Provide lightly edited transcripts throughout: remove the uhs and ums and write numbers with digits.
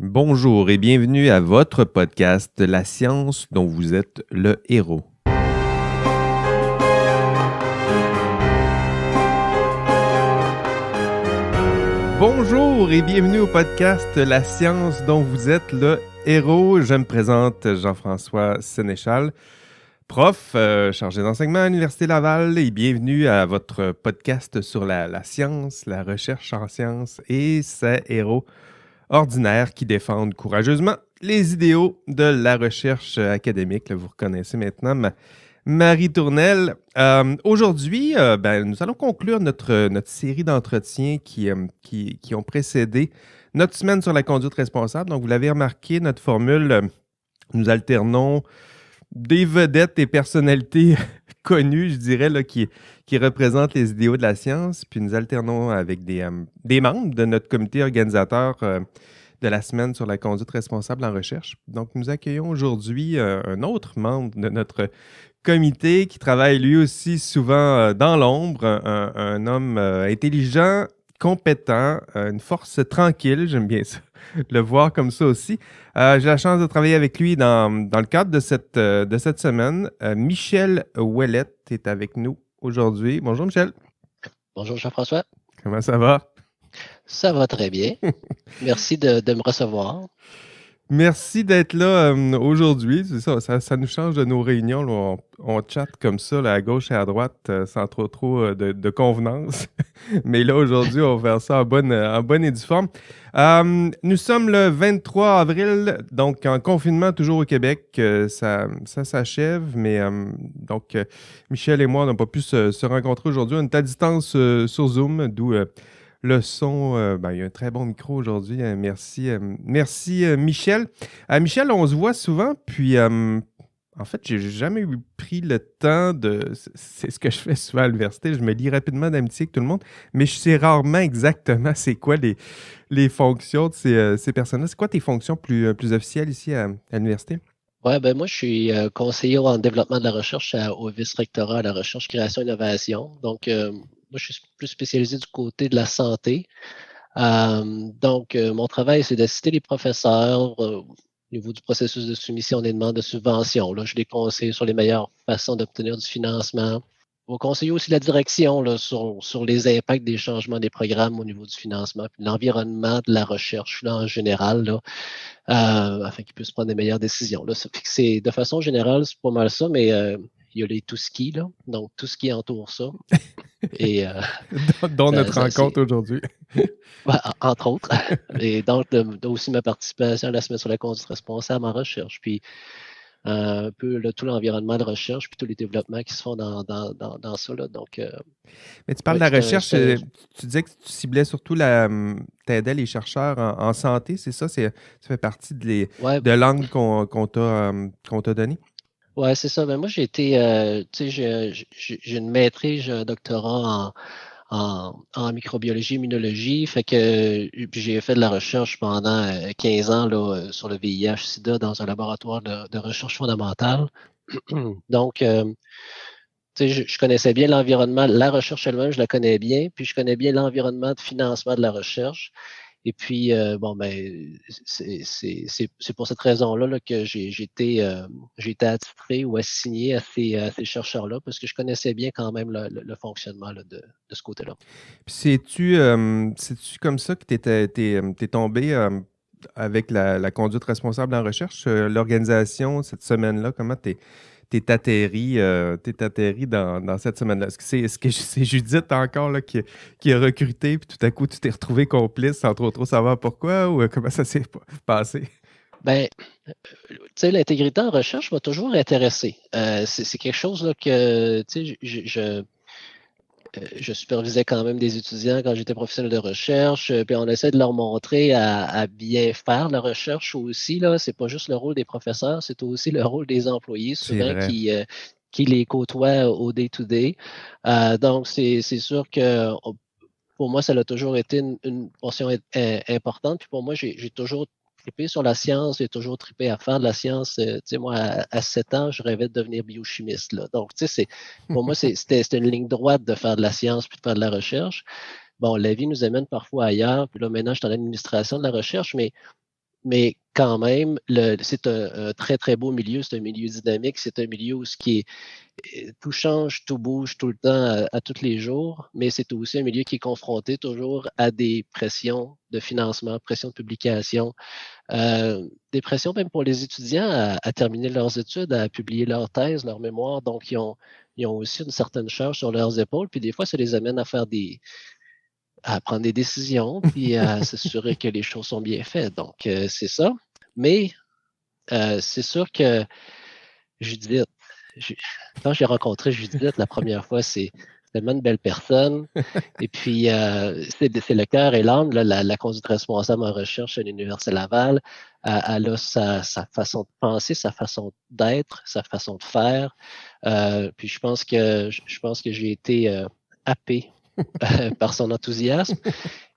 Bonjour et bienvenue à votre podcast La science dont vous êtes le héros. Bonjour et bienvenue au podcast La science dont vous êtes le héros. Je me présente Jean-François Sénéchal, prof chargé d'enseignement à l'Université Laval et bienvenue à votre podcast sur la science, la recherche en sciences et ses héros ordinaires qui défendent courageusement les idéaux de la recherche académique. Là, vous reconnaissez maintenant Marie Tournelle. Aujourd'hui, nous allons conclure notre série d'entretiens qui ont précédé notre semaine sur la conduite responsable. Donc, vous l'avez remarqué, notre formule, nous alternons des vedettes et personnalités connues, je dirais, là, qui représentent les idéaux de la science, puis nous alternons avec des membres de notre comité organisateur de la semaine sur la conduite responsable en recherche. Donc, nous accueillons aujourd'hui un autre membre de notre comité qui travaille lui aussi souvent dans l'ombre, un homme intelligent, compétent, une force tranquille, j'aime bien ça, le voir comme ça aussi. J'ai la chance de travailler avec lui dans le cadre de cette semaine. Michel Ouellette est avec nous aujourd'hui. Bonjour Michel. Bonjour Jean-François. Comment ça va? Ça va très bien. Merci de me recevoir. Merci d'être là aujourd'hui. C'est ça nous change de nos réunions. Là, on chatte comme ça, là, à gauche et à droite, sans trop de convenance. Mais là, aujourd'hui, on va faire ça en bonne et due forme. Nous sommes le 23 avril, donc en confinement toujours au Québec. Ça s'achève, mais donc Michel et moi, on n'a pas pu se rencontrer aujourd'hui. On est à distance sur Zoom, d'où le son. Il y a un très bon micro aujourd'hui. Merci Michel. Michel, on se voit souvent, puis en fait, j'ai jamais pris le temps de... C'est ce que je fais souvent à l'université. Je me lie rapidement d'amitié avec tout le monde, mais je sais rarement exactement c'est quoi les fonctions de ces personnes-là. C'est quoi tes fonctions plus officielles ici à l'université? Ouais, moi, je suis conseiller en développement de la recherche au vice-rectorat à la recherche, création, innovation. Donc, moi, je suis plus spécialisé du côté de la santé. Donc, mon travail, c'est d'assister les professeurs au niveau du processus de soumission des demandes de subvention. Là, je les conseille sur les meilleures façons d'obtenir du financement. Je vais conseiller aussi la direction là, sur les impacts des changements des programmes au niveau du financement, puis l'environnement de la recherche là, en général, là, afin qu'ils puissent prendre des meilleures décisions. Là, ça fait que c'est, de façon générale, c'est pas mal ça, mais il y a les tout ski, là, donc tout ce qui entoure ça. Et, dont notre rencontre aujourd'hui. Entre autres. Et donc, aussi ma participation à la semaine sur la conduite responsable en recherche. Puis, un peu tout l'environnement de recherche, puis tous les développements qui se font dans ça. Là. Donc, mais tu parles de la recherche, tu disais que tu ciblais surtout t'aidais les chercheurs en santé, c'est ça? Ça fait partie de l'angle qu'on t'a donné? Oui, c'est ça. Moi, j'ai été, j'ai une maîtrise, j'ai un doctorat en microbiologie, immunologie. Fait que j'ai fait de la recherche pendant 15 ans là, sur le VIH-Sida dans un laboratoire de recherche fondamentale. Donc, je connaissais bien l'environnement, la recherche elle-même, je la connais bien, puis je connais bien l'environnement de financement de la recherche. Et puis, c'est pour cette raison-là là, que j'ai été attitré ou assigné à ces chercheurs-là, parce que je connaissais bien quand même le fonctionnement là, de ce côté-là. Puis c'est-tu comme ça que t'es tombé avec la conduite responsable en recherche? L'organisation, cette semaine-là, comment t'es atterri dans cette semaine-là? Est-ce que c'est Judith encore là, qui a recruté, puis tout à coup, tu t'es retrouvé complice sans trop savoir pourquoi, ou comment ça s'est passé? L'intégrité en recherche m'a toujours intéressé. C'est quelque chose là, que, je supervisais quand même des étudiants quand j'étais professionnel de recherche, puis on essaie de leur montrer à bien faire la recherche aussi. Là. C'est pas juste le rôle des professeurs, c'est aussi le rôle des employés, souvent qui les côtoient au day-to-day. Donc, c'est sûr que pour moi, ça a toujours été une portion importante. Puis pour moi, j'ai toujours trippé sur la science, j'ai toujours trippé à faire de la science. Moi, à 7 ans, je rêvais de devenir biochimiste. Là. Donc, pour moi, c'était une ligne droite de faire de la science puis de faire de la recherche. Bon, la vie nous amène parfois ailleurs. Puis là, maintenant, je suis dans l'administration de la recherche, mais mais quand même, c'est un très, très beau milieu, c'est un milieu dynamique, c'est un milieu où tout change, tout bouge tout le temps, à tous les jours, mais c'est aussi un milieu qui est confronté toujours à des pressions de financement, pressions de publication, des pressions même pour les étudiants à terminer leurs études, à publier leurs thèses, leurs mémoires. Donc, ils ont aussi une certaine charge sur leurs épaules, puis des fois, ça les amène à prendre des décisions, puis à s'assurer que les choses sont bien faites. Donc, c'est ça. Mais c'est sûr que Judith, ju- quand j'ai rencontré Judith la première fois, c'est tellement une belle personne. Et puis, c'est le cœur et l'âme, là, la conduite responsable en recherche à l'Université Laval. Elle a sa façon de penser, sa façon d'être, sa façon de faire. Puis je pense que j'ai été happé par son enthousiasme.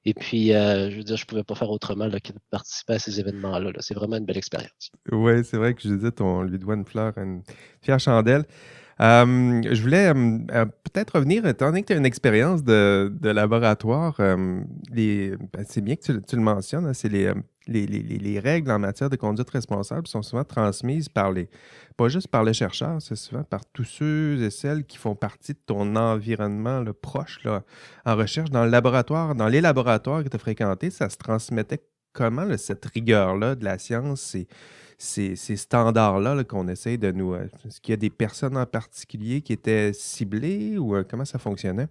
Et puis, je veux dire, je ne pouvais pas faire autrement là, que de participer à ces événements-là. Là. C'est vraiment une belle expérience. Oui, c'est vrai que Judith, on lui doit une fleur, une fière chandelle. Je voulais peut-être revenir, étant donné que tu as une expérience de laboratoire, c'est bien que tu le mentionnes, hein, c'est les règles en matière de conduite responsable sont souvent transmises pas juste par les chercheurs, c'est souvent par tous ceux et celles qui font partie de ton environnement là, proche là, en recherche. Dans le laboratoire, dans les laboratoires que tu as fréquentés, ça se transmettait comment, là, cette rigueur-là de la science? Ces standards-là là, qu'on essaye de nous... est-ce qu'il y a des personnes en particulier qui étaient ciblées ou comment ça fonctionnait?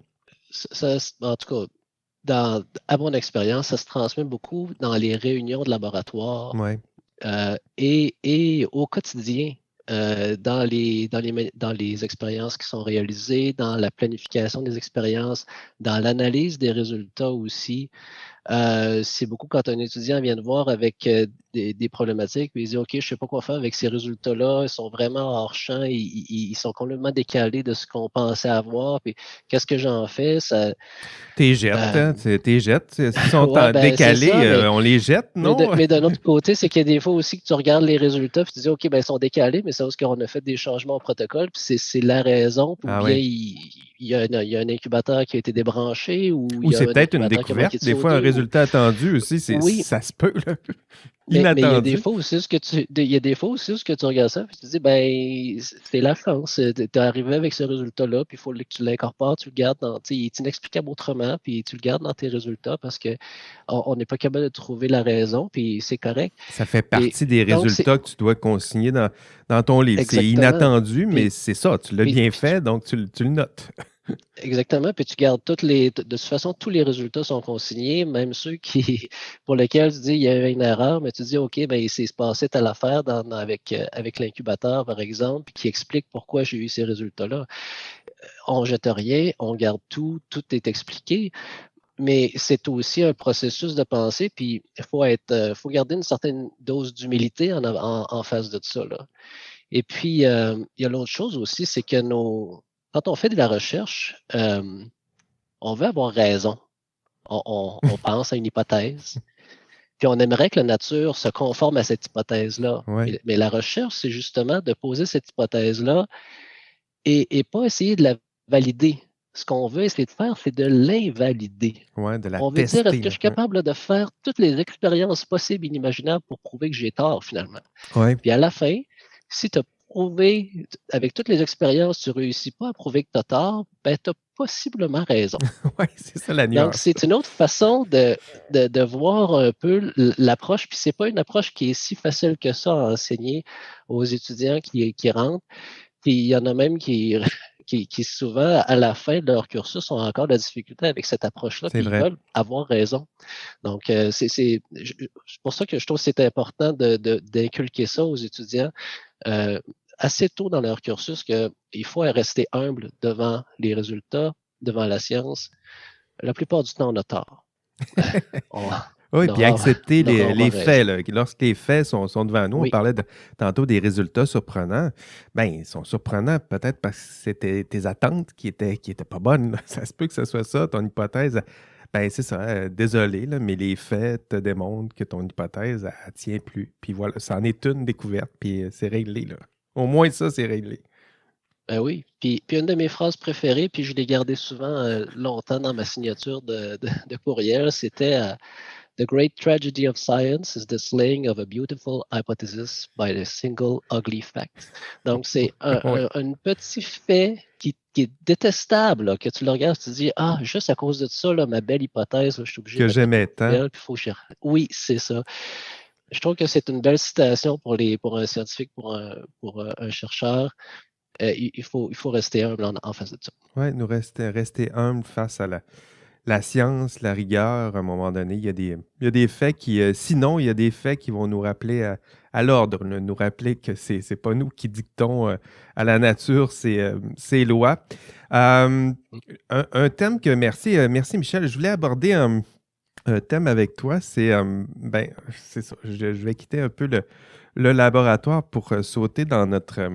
En tout cas, à mon expérience, ça se transmet beaucoup dans les réunions de laboratoire Oui, et au quotidien, dans les expériences qui sont réalisées, dans la planification des expériences, dans l'analyse des résultats aussi. C'est beaucoup quand un étudiant vient de voir avec des problématiques, puis il dit OK, je ne sais pas quoi faire avec ces résultats-là, ils sont vraiment hors champ, ils sont complètement décalés de ce qu'on pensait avoir, puis qu'est-ce que j'en fais? t'es jettes, Euh, hein, t'es jettes. S'ils sont ouais, ben c'est décalés, ça, mais, on les jette, mais, de- non? mais d'un autre côté, c'est qu'il y a des fois aussi que tu regardes les résultats, puis tu dis OK, ben ils sont décalés, mais c'est parce qu'on a fait des changements au protocole, puis c'est la raison, ou Ah bien oui. il y a un incubateur qui a été débranché, ou il Ou y a c'est un peut-être une incubateur qui a manqué découverte. de Des fois, un CO2, ou résultat attendu aussi, oui. ça se peut, là. Mais il y a des Inattendu. fois aussi il y a des fois aussi où ce que tu regardes ça, puis tu te dis, ben, c'est la chance. Tu es arrivé avec ce résultat-là, puis il faut que tu l'incorpores, tu le gardes tu sais, il est inexplicable autrement, puis tu le gardes dans tes résultats parce que on n'est pas capable de trouver la raison, puis c'est correct. Ça fait Et partie des donc, c'est résultats que tu dois consigner dans ton livre. C'est exactement. inattendu, mais Puis, c'est ça. Tu l'as puis, bien puis tu fait, donc tu le notes. Exactement, puis tu gardes de toute façon, tous les résultats sont consignés, même ceux pour lesquels tu dis il y a une erreur, mais tu dis OK, ben il s'est passé telle affaire avec l'incubateur, par exemple, puis qui explique pourquoi j'ai eu ces résultats-là. On jette rien, on garde tout, tout est expliqué, mais c'est aussi un processus de pensée, puis faut garder une certaine dose d'humilité en face de ça, là. Et puis, il y a l'autre chose aussi, c'est que quand on fait de la recherche, on veut avoir raison. On pense à une hypothèse, puis on aimerait que la nature se conforme à cette hypothèse-là. Oui, Mais la recherche, c'est justement de poser cette hypothèse-là et pas essayer de la valider. Ce qu'on veut essayer de faire, c'est de l'invalider. ouais, de la On veut dire, est-ce tester, que je là. suis capable là, de faire toutes les expériences possibles et inimaginables pour prouver que j'ai tort finalement? Oui, Puis à la fin, si tu as prouvé, avec toutes les expériences, tu ne réussis pas à prouver que tu as tort, ben, tu as possiblement raison. ouais, c'est ça la Donc, nuance. c'est une autre façon de voir un peu l'approche, puis c'est pas une approche qui est si facile que ça à enseigner aux étudiants qui rentrent. Puis il y en a même qui souvent, à la fin de leur cursus, ont encore de la difficulté avec cette approche-là, C'est puis ils vrai. veulent avoir raison. Donc, c'est pour ça que je trouve que c'est important d'inculquer ça aux étudiants euh, assez tôt dans leur cursus qu'il faut rester humble devant les résultats, devant la science. La plupart du temps, on a tort. On, Oui, on puis aura, accepter on aura les avoir faits. raison. Là. Lorsque les faits sont devant nous, on Oui, parlait tantôt des résultats surprenants. Ben, ils sont surprenants peut-être parce que c'était tes attentes qui étaient pas bonnes. Là. Ça se peut que ce soit ça, ton hypothèse. Ben, c'est ça. Désolé, là, mais les faits te démontrent que ton hypothèse, elle tient plus. Puis voilà, ça en est une découverte, puis c'est réglé. Là. Au moins ça, c'est réglé. ben oui. Puis une de mes phrases préférées, puis je l'ai gardée souvent longtemps dans ma signature de courriel, c'était The great tragedy of science is the slaying of a beautiful hypothesis by a single ugly fact. Donc, c'est un petit fait qui est détestable, là, que tu le regardes, tu te dis, ah, juste à cause de ça, là, ma belle hypothèse, là, je suis obligé Que de j'aimais tant. Oui, c'est ça. Je trouve que c'est une belle citation pour un scientifique, pour un chercheur. Il faut rester humble en face de ça. Oui, nous rester humble face à la science, la rigueur. À un moment donné, il y a des faits qui, sinon, il y a des faits qui vont nous rappeler à l'ordre, nous rappeler que c'est pas nous qui dictons à la nature ces lois. Un thème que, merci Michel, je voulais aborder un thème avec toi, c'est ça. Je vais quitter un peu le laboratoire pour sauter dans notre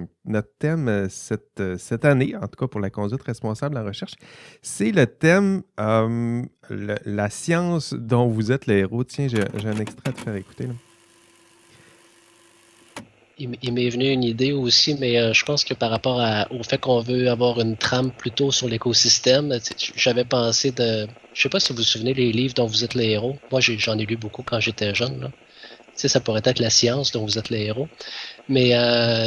thème cette année, en tout cas pour la conduite responsable en recherche. C'est le thème la science dont vous êtes le héros. Tiens, j'ai un extrait à te faire écouter, là. Il m'est venu une idée aussi, mais je pense que par rapport au fait qu'on veut avoir une trame plutôt sur l'écosystème, j'avais pensé je sais pas si vous vous souvenez les livres dont vous êtes les héros. Moi, j'en ai lu beaucoup quand j'étais jeune, là. Tu sais, ça pourrait être la science dont vous êtes les héros, mais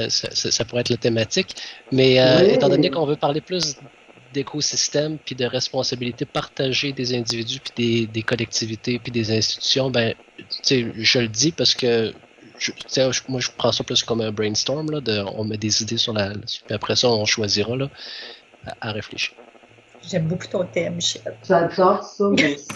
ça pourrait être la thématique. Mais étant donné qu'on veut parler plus d'écosystème puis de responsabilité partagée des individus puis des collectivités puis des institutions, ben, tu sais, je le dis parce que moi, je prends ça plus comme un brainstorm. Là, on met des idées puis après ça, on choisira là, à réfléchir. J'aime beaucoup ton thème, Michel. J'adore ça, moi aussi.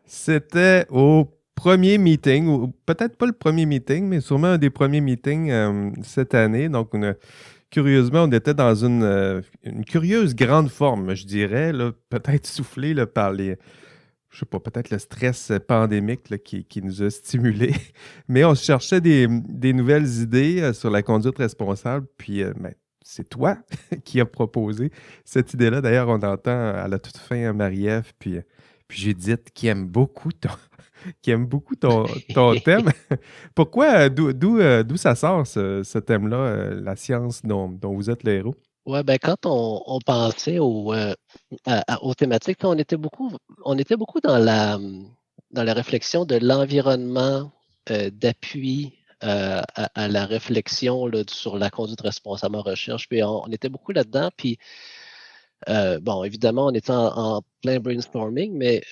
C'était au premier meeting, ou peut-être pas le premier meeting, mais sûrement un des premiers meetings cette année. Donc, curieusement, on était dans une curieuse grande forme, je dirais, là, peut-être soufflée là, par je sais pas, peut-être le stress pandémique là, qui nous a stimulés. Mais on se cherchait des nouvelles idées sur la conduite responsable. Puis, c'est toi qui as proposé cette idée-là. D'ailleurs, on entend à la toute fin Marie-Ève puis Judith qui aime beaucoup ton thème. Pourquoi, d'où ça sort ce thème-là, la science dont vous êtes le héros? Ouais, ben quand on pensait aux thématiques, on était beaucoup dans la réflexion de l'environnement d'appui à la réflexion là, sur la conduite responsable en recherche. Puis on était beaucoup là-dedans. Puis bon, évidemment, on était en plein brainstorming, mais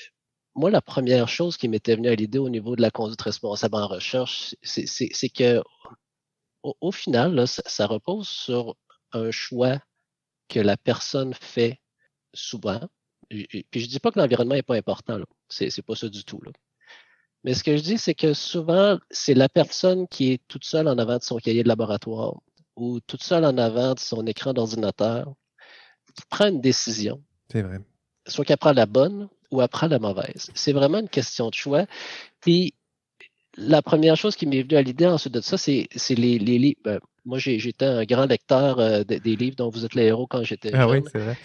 moi, la première chose qui m'était venue à l'idée au niveau de la conduite responsable en recherche, c'est que au final, là, ça repose sur un choix que la personne fait souvent. Puis je dis pas que l'environnement n'est pas important, là. C'est pas ça du tout, là. Mais ce que je dis, c'est que souvent, c'est la personne qui est toute seule en avant de son cahier de laboratoire ou toute seule en avant de son écran d'ordinateur qui prend une décision. C'est vrai. Soit qu'elle prend la bonne ou elle prend la mauvaise. C'est vraiment une question de choix. Puis la première chose qui m'est venue à l'idée ensuite de ça, c'est les livres. Moi, j'étais un grand lecteur des livres dont vous êtes les héros quand j'étais jeune. Oui, c'est vrai.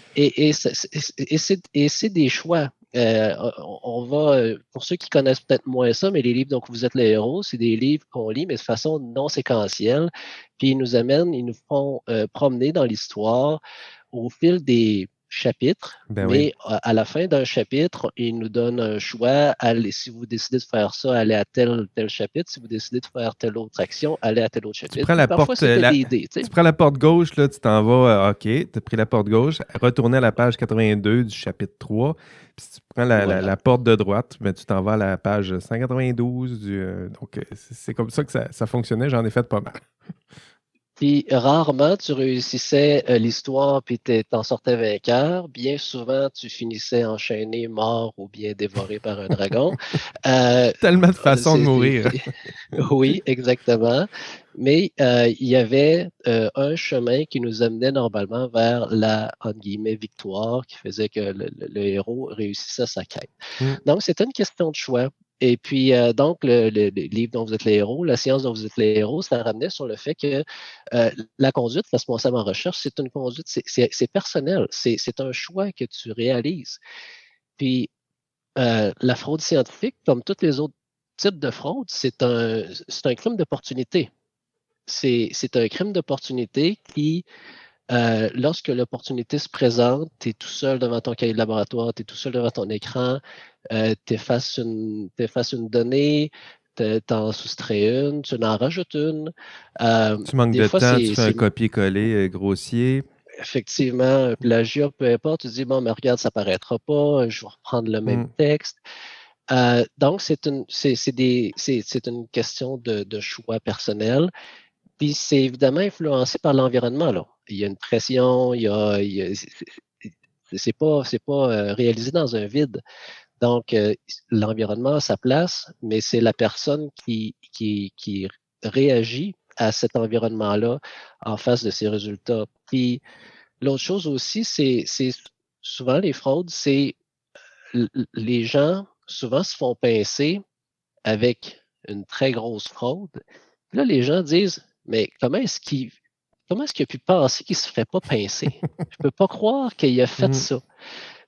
Et c'est des choix. On va, pour ceux qui connaissent peut-être moins ça, mais les livres dont vous êtes les héros, c'est des livres qu'on lit, mais de façon non séquentielle. Puis ils nous font promener dans l'histoire au fil des chapitres, mais à la fin d'un chapitre, il nous donne un choix. Si vous décidez de faire ça, allez à tel chapitre. Si vous décidez de faire telle autre action, allez à tel autre chapitre. Tu prends la porte gauche, là, tu t'en vas, OK, tu as pris la porte gauche, retourner à la page 82 du chapitre 3. Puis si tu prends la porte de droite, tu t'en vas à la page 192. Donc, c'est comme ça que ça fonctionnait. J'en ai fait pas mal. Puis rarement tu réussissais l'histoire puis t'en sortais vainqueur. Bien souvent, tu finissais enchaîné, mort ou bien dévoré par un dragon. Tellement de façons de mourir. Oui, exactement. Mais il y avait un chemin qui nous amenait normalement vers la, entre guillemets, victoire, qui faisait que le héros réussissait sa quête. Donc, c'était une question de choix. Et puis, donc, le livre dont vous êtes les héros, la science dont vous êtes les héros, ça ramenait sur le fait que la conduite responsable en recherche, c'est une conduite, c'est personnel, c'est un choix que tu réalises. Puis, la fraude scientifique, comme tous les autres types de fraude, c'est un crime d'opportunité. C'est un crime d'opportunité qui lorsque l'opportunité se présente, tu es tout seul devant ton cahier de laboratoire, tu es tout seul devant ton écran, tu effaces une donnée, t'en soustrais une, tu en rajoutes une. Tu manques Des de fois, temps, tu fais un c'est copier-coller grossier. effectivement un plagiat, peu importe. Tu dis, bon, mais regarde, ça paraîtra pas, je vais reprendre le même texte. Donc, c'est une question de choix personnel. Puis c'est évidemment influencé par l'environnement, là. Il y a une pression, c'est pas réalisé dans un vide. Donc, l'environnement a sa place, mais c'est la personne qui réagit à cet environnement-là en face de ses résultats. Puis l'autre chose aussi, c'est souvent les fraudes, c'est les gens souvent se font pincer avec une très grosse fraude. Puis là, les gens disent, mais comment est-ce qu'il a pu penser qu'il ne se ferait pas pincer? Je ne peux pas croire qu'il a fait ça.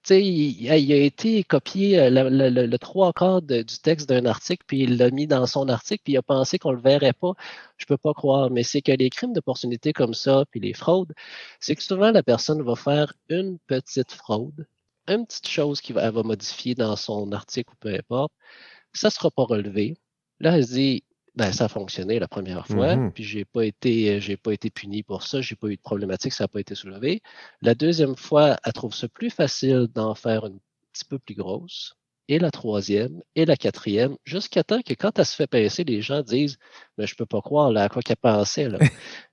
Tu sais, il a été copié le trois quarts du texte d'un article, puis il l'a mis dans son article, puis il a pensé qu'on ne le verrait pas. Je ne peux pas croire. Mais c'est que les crimes d'opportunité comme ça, puis les fraudes, c'est que souvent la personne va faire une petite fraude, une petite chose elle va modifier dans son article ou peu importe. Ça ne sera pas relevé. Là, elle se dit, ben, ça a fonctionné la première fois, puis j'ai pas été puni pour ça, j'ai pas eu de problématique, ça n'a pas été soulevé. La deuxième fois, elle trouve ça plus facile d'en faire une petit peu plus grosse. Et la troisième, et la quatrième, jusqu'à temps que quand elle se fait pincer, les gens disent, mais je peux pas croire là, à quoi qu'elle pensait. Là.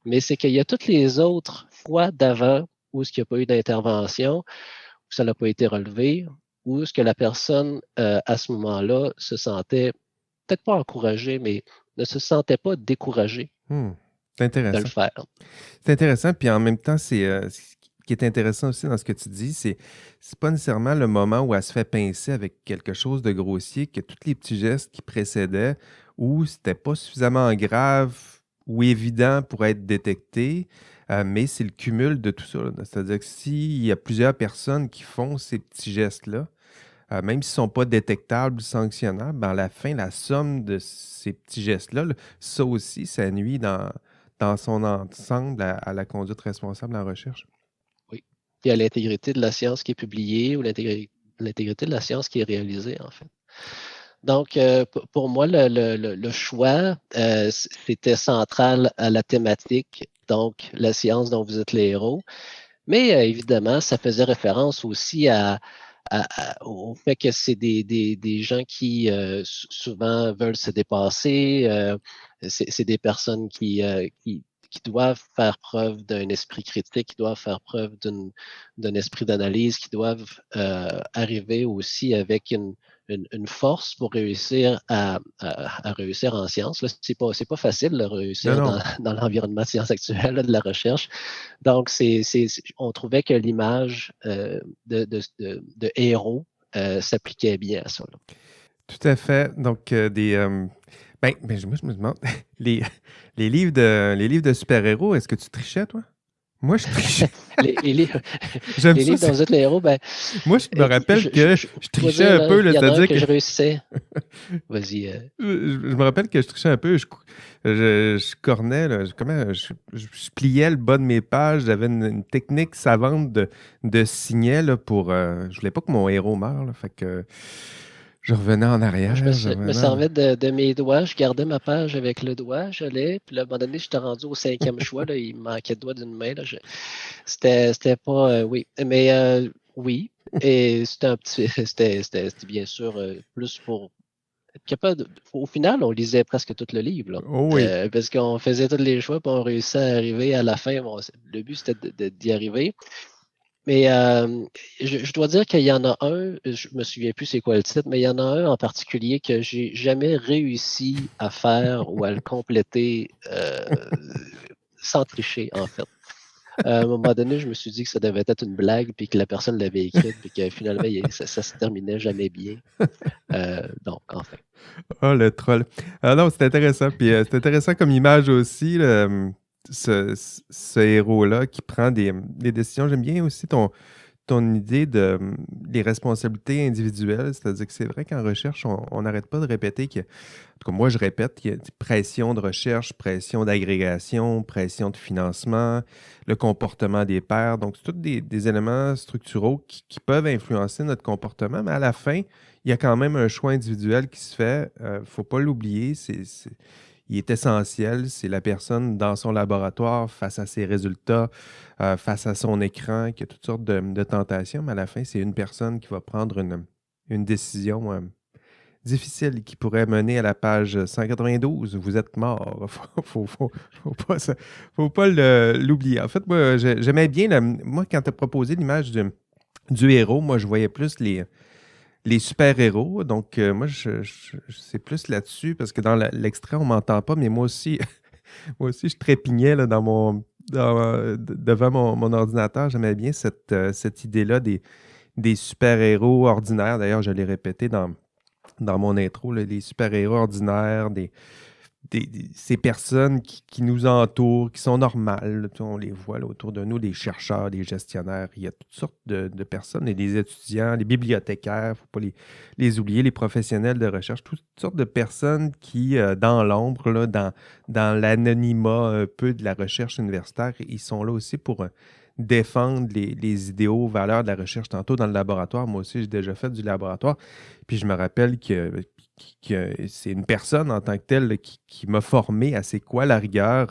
Mais c'est qu'il y a toutes les autres fois d'avant où il n'y a pas eu d'intervention, où ça n'a pas été relevé, où est-ce que la personne, à ce moment-là, se sentait peut-être pas encouragée, mais ne se sentait pas découragée C'est de le intéressant. faire. C'est intéressant, puis en même temps, ce qui est intéressant aussi dans ce que tu dis, c'est pas nécessairement le moment où elle se fait pincer avec quelque chose de grossier, que tous les petits gestes qui précédaient, où c'était pas suffisamment grave ou évident pour être détecté, mais c'est le cumul de tout ça. C'est-à-dire que s'il y a plusieurs personnes qui font ces petits gestes-là, même s'ils ne sont pas détectables, sanctionnables, ben à la fin, la somme de ces petits gestes-là, ça aussi, ça nuit dans son ensemble à la conduite responsable en recherche. Oui. Puis à l'intégrité de la science qui est publiée ou l'intégrité de la science qui est réalisée, en fait. Donc, pour moi, le choix, c'était central à la thématique, donc la science dont vous êtes les héros. Mais évidemment, ça faisait référence aussi au fait que c'est des gens qui souvent veulent se dépasser. C'est des personnes qui doivent faire preuve d'un esprit critique, qui doivent faire preuve d'un esprit d'analyse, qui doivent arriver aussi avec une force pour réussir à réussir en sciences. C'est pas facile de réussir dans l'environnement de sciences actuelles, de la recherche. Donc, on trouvait que l'image de héros s'appliquait bien à ça. Là. Tout à fait. Donc, moi, je me demande, les livres de super-héros, est-ce que tu trichais, toi? Moi, je trichais. les livres dont vous êtes les héros, ben. Moi, je me rappelle que je trichais un peu. Il y en a un que je réussissais. Vas-y. Je me rappelle que je trichais un peu. Je cornais, là, je pliais le bas de mes pages. J'avais une technique savante de signet là, pour. Je voulais pas que mon héros meure. Là, fait que je revenais en arrière. Je me servais de mes doigts. Je gardais ma page avec le doigt. J'allais. Puis là, à un moment donné, j'étais rendu au 5e choix. Là, il me manquait le doigt d'une main. Là, c'était pas. Oui. Mais oui. Et c'était bien sûr plus pour être capable. Au final, on lisait presque tout le livre. Là. Oh oui. Parce qu'on faisait tous les choix, puis on réussissait à arriver à la fin. Bon, le but, c'était d'y arriver. Mais je dois dire qu'il y en a un, je me souviens plus c'est quoi le titre, mais il y en a un en particulier que j'ai jamais réussi à faire ou à le compléter sans tricher, en fait. À un moment donné, je me suis dit que ça devait être une blague, puis que la personne l'avait écrite, puis que finalement, ça se terminait jamais bien. Donc, enfin. Oh, le troll. Ah non, c'est intéressant. Puis c'est intéressant comme image aussi, ce héros-là qui prend des décisions. J'aime bien aussi ton idée de les responsabilités individuelles, c'est-à-dire que c'est vrai qu'en recherche, on n'arrête pas de répéter que, en tout cas, moi, je répète qu'il y a pression de recherche, pression d'agrégation, pression de financement, le comportement des pairs. Donc, c'est tous des éléments structuraux qui peuvent influencer notre comportement, mais à la fin, il y a quand même un choix individuel qui se fait. Il ne faut pas l'oublier. Il est essentiel. C'est la personne dans son laboratoire face à ses résultats, face à son écran, qui a toutes sortes de tentations, mais à la fin, c'est une personne qui va prendre une décision difficile qui pourrait mener à la page 192. Vous êtes mort. Faut pas l'oublier. En fait, moi, j'aimais bien, moi, quand tu as proposé l'image du héros, moi, je voyais plus les super-héros. Donc, moi, c'est plus là-dessus, parce que dans l'extrait, on ne m'entend pas, mais moi aussi, moi aussi, je trépignais là, devant mon ordinateur. J'aimais bien cette idée-là des super-héros ordinaires. D'ailleurs, je l'ai répété dans mon intro, là, les super-héros ordinaires, ces personnes qui nous entourent, qui sont normales. Là, on les voit là, autour de nous, des chercheurs, des gestionnaires. Il y a toutes sortes de personnes, et des étudiants, les bibliothécaires, il ne faut pas les oublier, les professionnels de recherche, toutes sortes de personnes qui, dans l'ombre, là, dans l'anonymat un peu de la recherche universitaire, ils sont là aussi pour défendre les idéaux, valeurs de la recherche. Tantôt dans le laboratoire, moi aussi, j'ai déjà fait du laboratoire. Puis je me rappelle que c'est une personne en tant que telle là, qui m'a formé à c'est quoi la rigueur.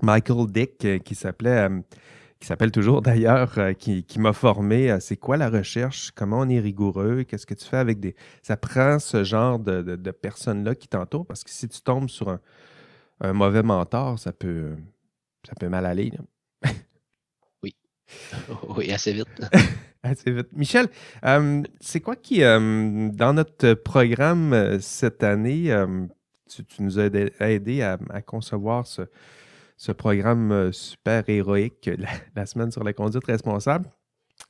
Michael Dick, qui s'appelle toujours d'ailleurs, qui m'a formé à c'est quoi la recherche, comment on est rigoureux, qu'est-ce que tu fais avec des... Ça prend ce genre de personnes-là qui t'entourent, parce que si tu tombes sur un mauvais mentor, ça peut mal aller, là. Oui. Oui, assez vite. Assez vite. Michel, c'est quoi qui, dans notre programme cette année, tu nous as aidé à concevoir ce programme super héroïque, la semaine sur la conduite responsable.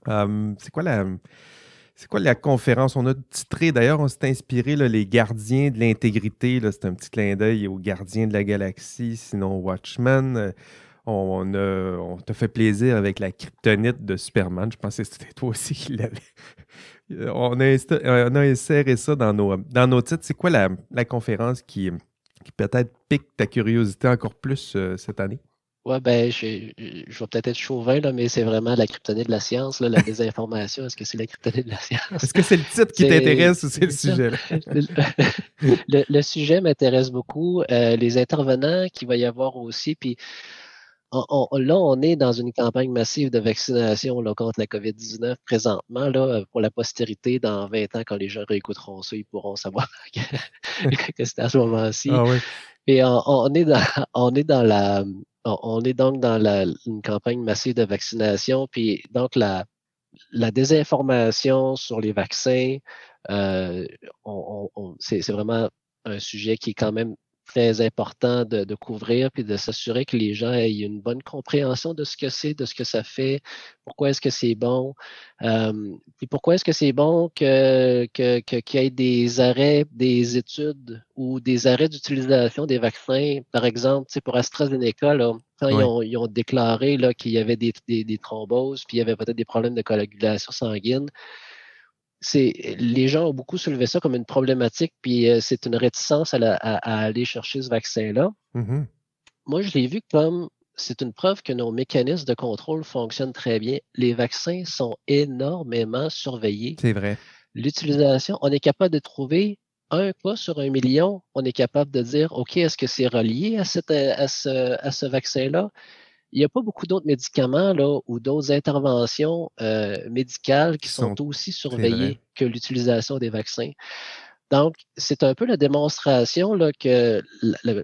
C'est quoi la conférence? On a titré, d'ailleurs, on s'est inspiré, là, les gardiens de l'intégrité. Là, c'est un petit clin d'œil aux gardiens de la galaxie, sinon Watchmen. On t'a fait plaisir avec la kryptonite de Superman. Je pensais que c'était toi aussi qui l'avais. On a inséré ça dans nos titres. C'est quoi la conférence qui peut-être pique ta curiosité encore plus cette année? Ouais, ben, je vais peut-être être chauvin, là, mais c'est vraiment la kryptonite de la science, là, la désinformation. Est-ce que c'est la kryptonite de la science? Est-ce que c'est le titre qui t'intéresse ou c'est le sujet? Là? Le sujet m'intéresse beaucoup. Les intervenants qu'il va y avoir aussi, puis là, on est dans une campagne massive de vaccination là, contre la COVID-19 présentement. Là, pour la postérité, dans 20 ans, quand les gens réécouteront ça, ils pourront savoir que c'était à ce moment-ci. Ah oui. Et on est donc dans une campagne massive de vaccination. Puis donc la désinformation sur les vaccins, c'est vraiment un sujet qui est quand même très important de couvrir, puis de s'assurer que les gens aient une bonne compréhension de ce que c'est, de ce que ça fait, pourquoi est-ce que c'est bon, puis pourquoi est-ce que c'est bon qu'il y ait des arrêts des études ou des arrêts d'utilisation des vaccins. Par exemple, pour AstraZeneca, là, quand Oui. ils ont déclaré là, qu'il y avait des thromboses, puis il y avait peut-être des problèmes de coagulation sanguine, les gens ont beaucoup soulevé ça comme une problématique, puis c'est une réticence à aller chercher ce vaccin-là. Mhm. Moi, je l'ai vu comme c'est une preuve que nos mécanismes de contrôle fonctionnent très bien. Les vaccins sont énormément surveillés. C'est vrai. L'utilisation, on est capable de trouver un cas sur 1 million. On est capable de dire, OK, est-ce que c'est relié à ce vaccin-là? Il n'y a pas beaucoup d'autres médicaments là, ou d'autres interventions médicales qui sont aussi C'est vrai. surveillées que l'utilisation des vaccins. Donc, c'est un peu la démonstration là, que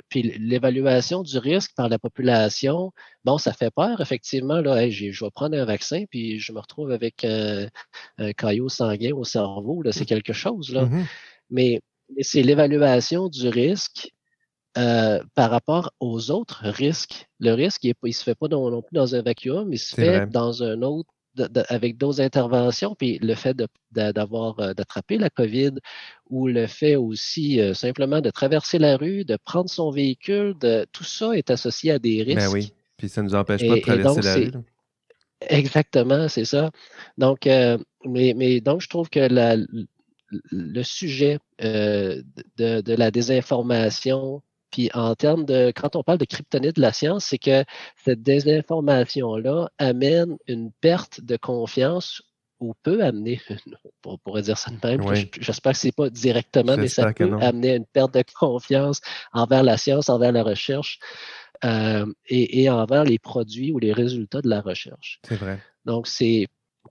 puis l'évaluation du risque par la population, bon, ça fait peur, effectivement. Là, hey, je vais prendre un vaccin, puis je me retrouve avec un caillot sanguin au cerveau. Là, c'est quelque chose. Là. Mhm. Mais c'est l'évaluation du risque par rapport aux autres risques. Le risque, il ne se fait pas non plus dans un vacuum, il se C'est fait vrai. dans un autre, avec d'autres interventions. Puis le fait d'attraper la COVID ou le fait aussi simplement de traverser la rue, de prendre son véhicule, tout ça est associé à des Ben oui. risques. Puis ça ne nous empêche pas de Et traverser donc, la rue. Là. Exactement, c'est ça. Donc, donc je trouve que le sujet de la désinformation, puis en termes de, quand on parle de kryptonite de la science, c'est que cette désinformation-là amène une perte de confiance ou peut amener, on pourrait dire ça de même, Oui, j'espère que c'est pas directement, mais ça j'espère que peut non. amener une perte de confiance envers la science, envers la recherche et envers les produits ou les résultats de la recherche. C'est vrai. Donc,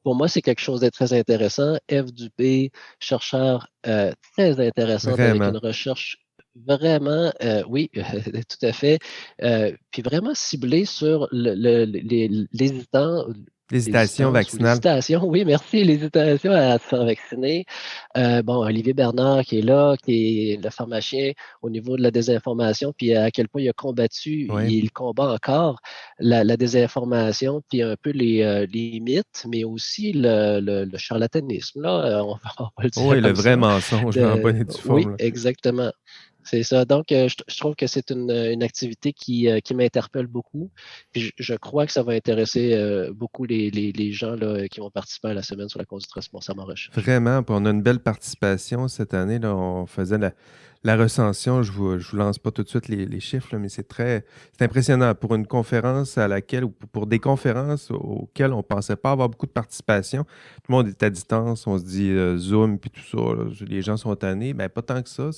pour moi, c'est quelque chose de très intéressant. F. Dupé, chercheur très intéressante avec Vraiment. une recherche vraiment, oui, tout à fait, puis vraiment ciblée sur L'hésitation vaccinale. l'hésitation, oui, merci, l'hésitation à se faire vacciner. Bon, Olivier Bernard qui est là, qui est le pharmacien au niveau de la désinformation, puis à quel point il a combattu, Oui. il combat encore la désinformation, puis un peu les mythes, mais aussi le charlatanisme, là, on va le dire Oui, le comme vrai ça. mensonge en bonne et due Oui, forme, là. exactement. C'est ça. Donc, je trouve que c'est une activité qui m'interpelle beaucoup. Puis je crois que ça va intéresser beaucoup les gens là, qui vont participer à la semaine sur la conduite responsable en recherche. Vraiment, puis on a une belle participation cette année. Là, on faisait la recension. Je vous lance pas tout de suite les chiffres, là, mais c'est impressionnant. Pour une conférence à laquelle, ou pour des conférences auxquelles on ne pensait pas avoir beaucoup de participation, tout le monde est à distance, on se dit Zoom, puis tout ça, là, les gens sont tannés. Ben, pas tant que ça.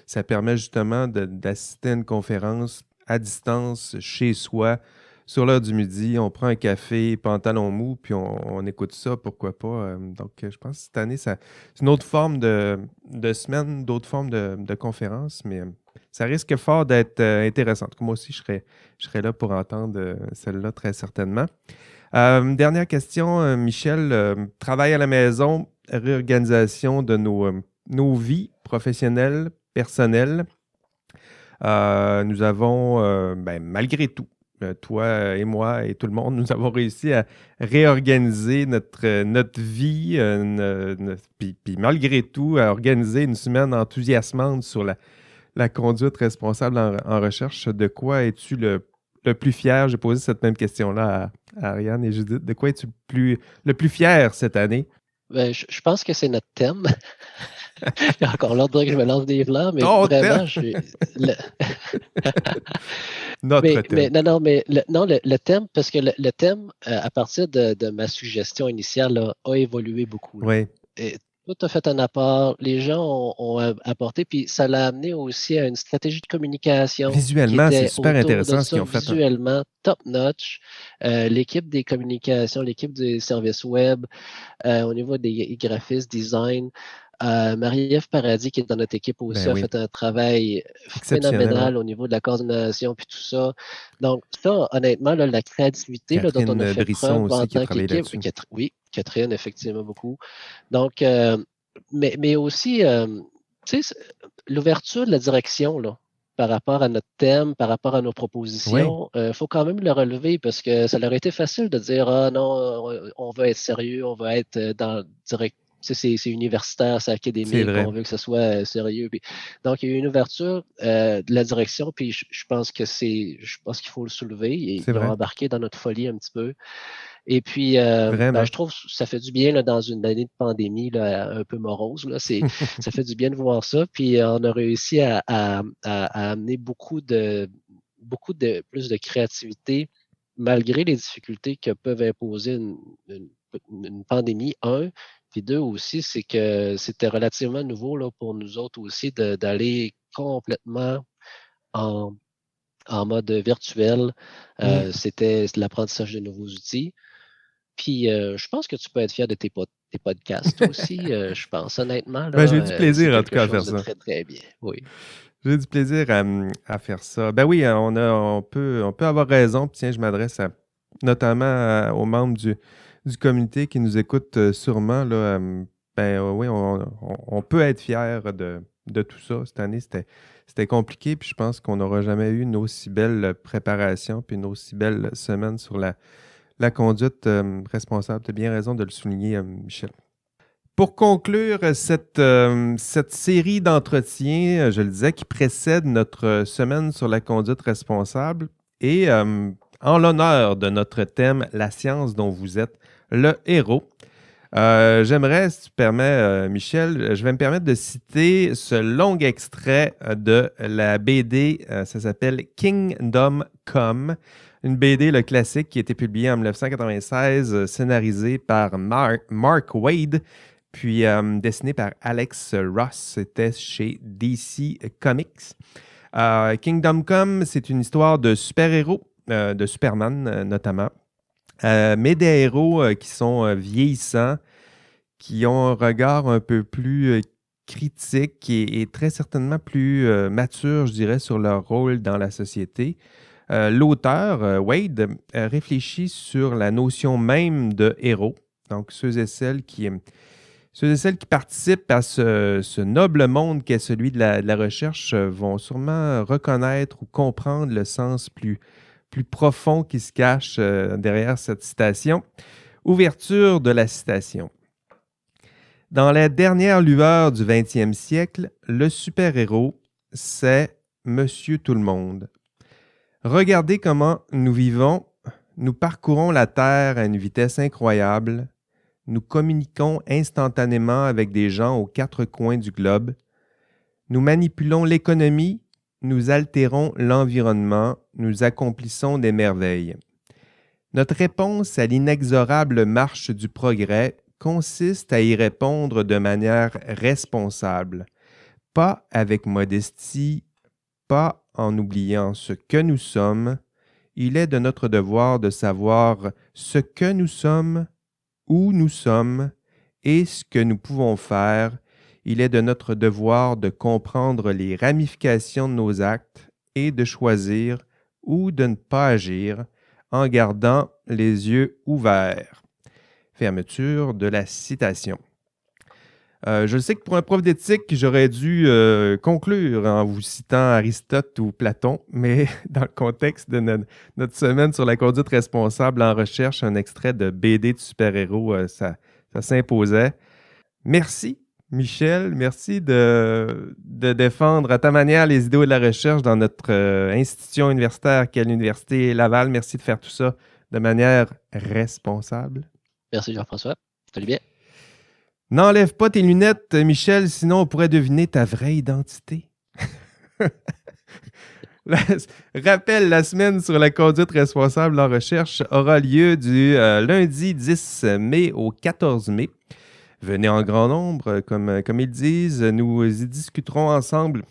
Ça permet justement d'assister à une conférence à distance, chez soi, sur l'heure du midi, on prend un café, pantalon mou, puis on écoute ça, pourquoi pas. Donc, je pense que cette année, c'est une autre forme de semaine, d'autres formes de conférences, mais ça risque fort d'être intéressant. En tout cas, moi aussi, je serai là pour entendre celle-là très certainement. Dernière question, Michel. Travail à la maison, réorganisation de nos vies professionnelles, personnelles. Nous avons, malgré tout, toi et moi et tout le monde, nous avons réussi à réorganiser notre vie, puis malgré tout, à organiser une semaine enthousiasmante sur la conduite responsable en recherche. De quoi es-tu le plus fier? J'ai posé cette même question-là à Ariane et Judith. De quoi es-tu le plus fier cette année? Ben, je pense que c'est notre thème. J'ai encore l'ordre de dire que je me lance des fleurs, mais Ton thème! vraiment, le- Notre thème. le thème, parce que le thème, à partir de ma suggestion initiale, là, a évolué beaucoup, là. Oui, Et tout a fait un apport, les gens ont apporté, puis ça l'a amené aussi à une stratégie de communication qui visuellement, c'est était super autour de intéressant ce qu'ils ça ont fait, hein. visuellement top-notch. L'équipe des communications, l'équipe des services web, au niveau des graphistes, design. Marie-Ève Paradis, qui est dans notre équipe Ben aussi, a oui, fait un travail exceptionnel, ouais. phénoménal au niveau de la coordination puis tout ça. Donc, ça, honnêtement, là, la créativité là, dont on a Catherine fait Brisson preuve en aussi qui a tant travaillé qu'équipe, là-dessus. Oui, Catherine, effectivement, beaucoup. Donc, mais aussi, tu sais, l'ouverture de la direction, là, par rapport à notre thème, par rapport à nos Oui, propositions, faut quand même le relever parce que ça leur a été facile de dire ah non, on veut être sérieux, on veut être dans direct. Tu sais, c'est universitaire, c'est c'est académique, vrai. on veut que ce soit sérieux. Puis, donc, il y a eu une ouverture de la direction, puis je pense qu'il faut le soulever. C'est Ils ont vrai. embarqué dans notre folie un petit peu. Et puis, Vraiment. je trouve que ça fait du bien là, dans une année de pandémie là, un peu morose. Là, ça fait du bien de voir ça. Puis, on a réussi à amener plus de créativité malgré les difficultés que peuvent imposer une pandémie, un. Puis deux aussi, c'est que c'était relativement nouveau là, pour nous autres aussi d'aller complètement en, en mode virtuel. Mm. C'était l'apprentissage de nouveaux outils. Puis, je pense que tu peux être fier de tes podcasts aussi, je pense. Honnêtement, Ben, j'ai là, eu du c'est plaisir en tout quelque cas à faire chose de ça. très, très bien. Oui. J'ai eu du plaisir à faire ça. Ben oui, on peut avoir raison. Puis tiens, je m'adresse notamment aux membres du comité qui nous écoutent sûrement. Là, oui, on peut être fiers de tout ça. Cette année, c'était compliqué. Puis je pense qu'on n'aura jamais eu une aussi belle préparation puis une aussi belle semaine sur la conduite responsable. Tu as bien raison de le souligner, Michel. Pour conclure cette série d'entretiens, je le disais, qui précède notre semaine sur la conduite responsable, et en l'honneur de notre thème « La science dont vous êtes le héros ». J'aimerais, si tu permets, Michel, je vais me permettre de citer ce long extrait de la BD, ça s'appelle Kingdom Come, une BD, le classique, qui a été publiée en 1996, scénarisée par Mark Waid, puis dessinée par Alex Ross. C'était chez DC Comics. Kingdom Come, c'est une histoire de super-héros, de Superman notamment, mais des héros qui sont vieillissants, qui ont un regard un peu plus critique et très certainement plus mature, je dirais, sur leur rôle dans la société. L'auteur, Wade, réfléchit sur la notion même de héros, donc ceux et celles qui participent à ce noble monde qu'est celui de la recherche vont sûrement reconnaître ou comprendre le sens plus profond qui se cache derrière cette citation. Ouverture de la citation. Dans la dernière lueur du 20e siècle, le super-héros, c'est Monsieur Tout-le-Monde. Regardez comment nous vivons, nous parcourons la Terre à une vitesse incroyable, nous communiquons instantanément avec des gens aux quatre coins du globe, nous manipulons l'économie, nous altérons l'environnement, nous accomplissons des merveilles. Notre réponse à l'inexorable marche du progrès consiste à y répondre de manière responsable, pas avec modestie, pas en oubliant ce que nous sommes. Il est de notre devoir de savoir ce que nous sommes, où nous sommes et ce que nous pouvons faire. Il est de notre devoir de comprendre les ramifications de nos actes et de choisir ou de ne pas agir en gardant les yeux ouverts. Fermeture de la citation. Je sais que pour un prof d'éthique, j'aurais dû conclure en vous citant Aristote ou Platon, mais dans le contexte de notre semaine sur la conduite responsable en recherche, un extrait de BD de super-héros, ça s'imposait. Merci, Michel. Merci de défendre à ta manière les idéaux de la recherche dans notre institution universitaire qu'est l'Université Laval. Merci de faire tout ça de manière responsable. Merci Jean-François. Salut bien. N'enlève pas tes lunettes, Michel, sinon on pourrait deviner ta vraie identité. Rappel, la semaine sur la conduite responsable en recherche aura lieu du lundi 10 mai au 14 mai. Venez en grand nombre, comme ils disent. Nous y discuterons ensemble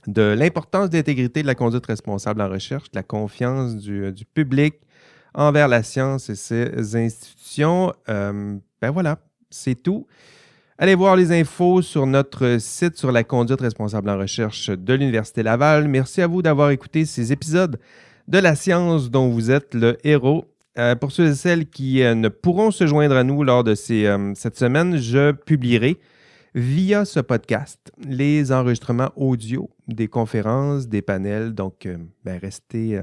de l'importance de l'intégrité de la conduite responsable en recherche, de la confiance du public envers la science et ses institutions. Voilà, c'est tout. Allez voir les infos sur notre site sur la conduite responsable en recherche de l'Université Laval. Merci à vous d'avoir écouté ces épisodes de la science dont vous êtes le héros. Pour ceux et celles qui ne pourront se joindre à nous lors de cette semaine, je publierai via ce podcast les enregistrements audio des conférences, des panels. Donc, restez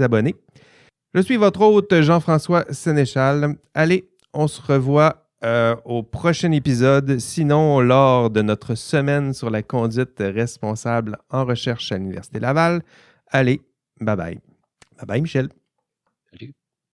abonnés. Je suis votre hôte Jean-François Sénéchal. Allez, on se revoit au prochain épisode, sinon lors de notre semaine sur la conduite responsable en recherche à l'Université Laval. Allez, bye bye. Bye bye, Michel.